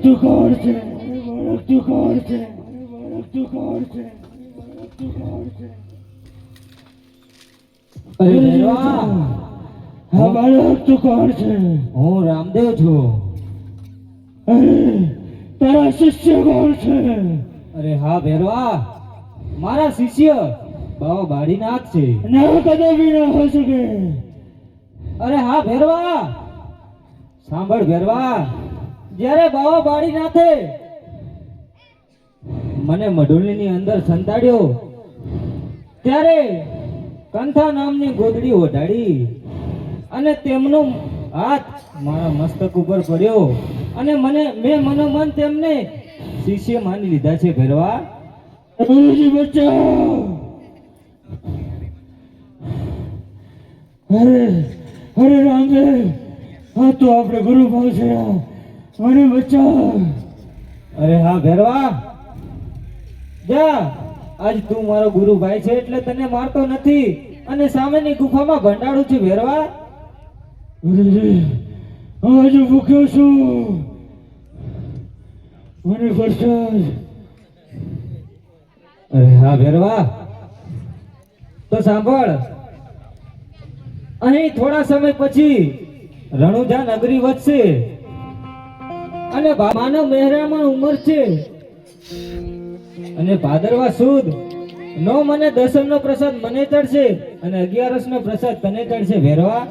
તું કોણ છે? તું કોણ છે? તું કોણ છે? તું કોણ છે? અરે ભેરવા, હા બાળક, તું કોણ છે? હું રામદેવ છું. અરે તારા શિષ્ય કોણ છે? અરે હા ભેરવા, મારા શિષ્ય બાવા બાળીનાથ છે. ના, કદાપી ના હોઈ શકે. અરે હા ભેરવા, સાંભળ ભેરવા, જ્યારે બાવા બાળીનાથે મને મઢુલીની અંદર સંતાડ્યો ત્યારે કંથા નામની ગોદડી ઓઢાડી અને તેમનો હાથ મારા મસ્તક ઉપર પડ્યો અને મેં મનોમન તેમને શિષ્ય માની લીધા છે ભેરવા. ગુરુજી બચાવ! અરે રામદેવ, આ તો આપણે ગુરુ ભાવ છે. મને બચાવ! અરે હા ભેરવા, જા, આજ તું મારો ગુરુભાઈ છે એટલે તને મારતો નથી અને સામેની ગુફામાં ભંડાડું છું ભેરવા. ગુરુજી, હું હજુ ભૂખ્યો છું. મને પ્રસાદ. અરે હા ભેરવા, તો સાંભળ, અહીં થોડા સમય પછી રણુજા નગરી વધશે અને માનવ મહેરામણ ઉંમર છે અને ભાદરવા સુદ નો મને દસમ નો પ્રસાદ મને ચડશે અને 11સ નો પ્રસાદ તને ચડશે ભેરવા.